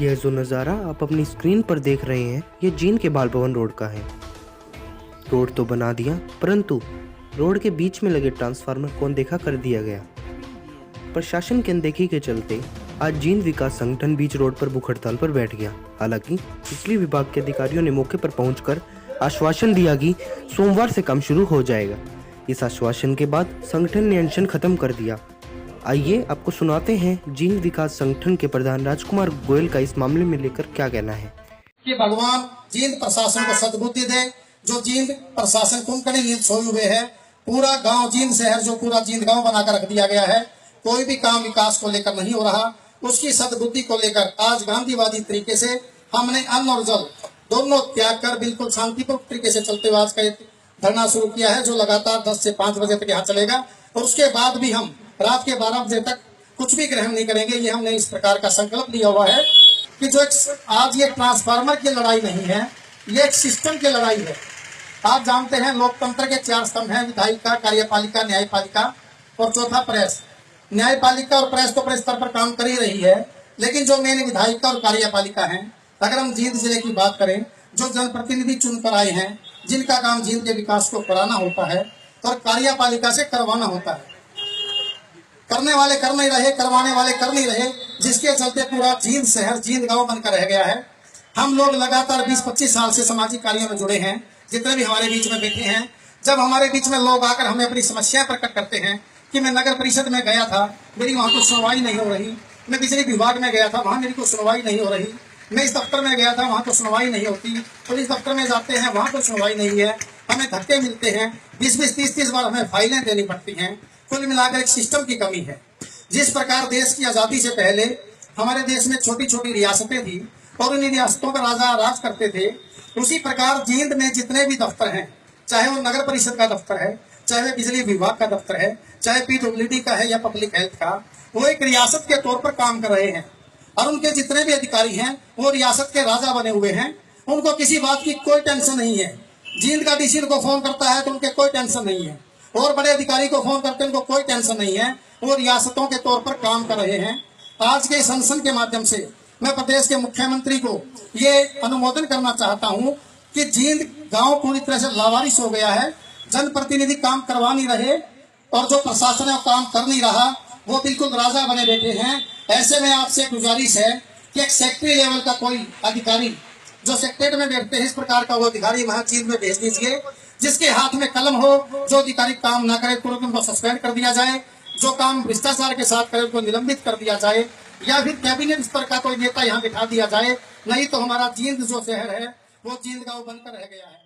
यह जो नज़ारा आप अपनी स्क्रीन पर देख रहे हैं, ये जींद के बाल भवन रोड का है। रोड तो बना दिया, परंतु रोड के बीच में लगे ट्रांसफार्मर को अनदेखा कर दिया गया। प्रशासन की अनदेखी के चलते आज जींद विकास संगठन बीच रोड पर भूख हड़ताल पर बैठ गया। हालांकि बिजली विभाग के अधिकारियों ने मौके पर पहुंचकर आश्वासन दिया कि सोमवार से काम शुरू हो जाएगा। इस आश्वासन के बाद संगठन ने अनशन खत्म कर दिया। आइए आपको सुनाते हैं जींद विकास संगठन के प्रधान राजकुमार गोयल का इस मामले में लेकर क्या कहना है। कि भगवान जींद प्रशासन को सद्बुद्धि दे। जो जींद प्रशासन कुंभकर्ण नींद सोए हुए है, पूरा गांव जींद शहर जो पूरा जींद गांव बनाकर रख दिया गया है, कोई भी काम विकास को लेकर नहीं हो रहा। उसकी सद्बुद्धि को लेकर आज गांधीवादी तरीके से हमने अन्न और जल दोनों त्याग कर बिल्कुल शांतिपूर्ण तरीके से चलते हुए आज का एक धरना शुरू किया है, जो लगातार 10 से 5 बजे तक यहाँ चलेगा। और उसके बाद भी हम रात के 12 बजे तक कुछ भी ग्रहण नहीं करेंगे। ये हमने इस प्रकार का संकल्प लिया हुआ है कि जो आज ये ट्रांसफार्मर की लड़ाई नहीं है, ये एक सिस्टम की लड़ाई है। आप जानते हैं लोकतंत्र के 4 स्तंभ हैं, विधायिका, कार्यपालिका, न्यायपालिका और चौथा प्रेस। न्यायपालिका और प्रेस तो अपने स्तर पर काम कर ही रही है, लेकिन जो मेन विधायिका और कार्यपालिका है, अगर हम जींद जिले की बात करें, जो जनप्रतिनिधि चुनकर आए हैं, जिनका काम जींद के विकास को कराना होता है और कार्यपालिका से करवाना होता है। करने वाले कर नहीं रहे, करवाने वाले कर नहीं रहे, जिसके चलते पूरा जींद शहर जींद गांव बनकर रह गया है। हम लोग लगातार 20-25 साल से सामाजिक कार्यों में जुड़े हैं। जितने भी हमारे बीच में बैठे हैं, जब हमारे बीच में लोग आकर हमें अपनी समस्याएं प्रकट करते हैं कि मैं नगर परिषद में गया था, मेरी वहां तो सुनवाई नहीं हो रही, मैं बिजली विभाग में गया था, वहां मेरी को सुनवाई नहीं हो रही, मैं इस दफ्तर में गया था, वहां तो सुनवाई नहीं होती, पुलिस दफ्तर में जाते हैं, वहां तो सुनवाई नहीं है, हमें धक्के मिलते हैं, 20-20, 30-30 बार हमें फाइलें देनी पड़ती हैं। कुल मिलाकर एक सिस्टम की कमी है। जिस प्रकार देश की आजादी से पहले हमारे देश में छोटी छोटी रियासतें थी और उन रियासतों पर राजा राज करते थे, उसी प्रकार जींद में जितने भी दफ्तर हैं, चाहे वो नगर परिषद का दफ्तर है, चाहे वो बिजली विभाग का दफ्तर है, चाहे पीडब्ल्यूडी का है या पब्लिक हेल्थ का, वो एक रियासत के तौर पर काम कर रहे हैं। और उनके जितने भी अधिकारी हैं वो रियासत के राजा बने हुए हैं। उनको किसी बात की कोई टेंशन नहीं है। जींद का डीसी को फोन करता है तो उनके कोई टेंशन नहीं है, और बड़े अधिकारी को फोन करते हैं उनको कोई टेंशन नहीं है। वो रियासतों के तौर पर काम कर रहे हैं। आज के संसद के माध्यम से मैं प्रदेश के मुख्यमंत्री को ये अनुमोदन करना चाहता हूँ कि जींद गांव पूरी तरह से लावारिस हो गया है। जनप्रतिनिधि काम करवा नहीं रहे और जो प्रशासन है वो काम कर नहीं रहा, वो बिल्कुल राजा बने बैठे हैं। ऐसे में आपसे गुजारिश है कि एक सेक्रेटरी लेवल का कोई अधिकारी जो सेक्रेटरी में बैठते हैं, इस प्रकार का वो अधिकारी वहां जींद में भेज दीजिए, जिसके हाथ में कलम हो। जो अधिकारी काम ना करे तुरंत उनको सस्पेंड कर दिया जाए, जो काम भ्रष्टाचार के साथ करे उनको निलंबित कर दिया जाए, या फिर कैबिनेट स्तर का कोई नेता यहाँ बिठा दिया जाए। नहीं तो हमारा जींद जो शहर है वो जींद गांव बनकर रह गया है।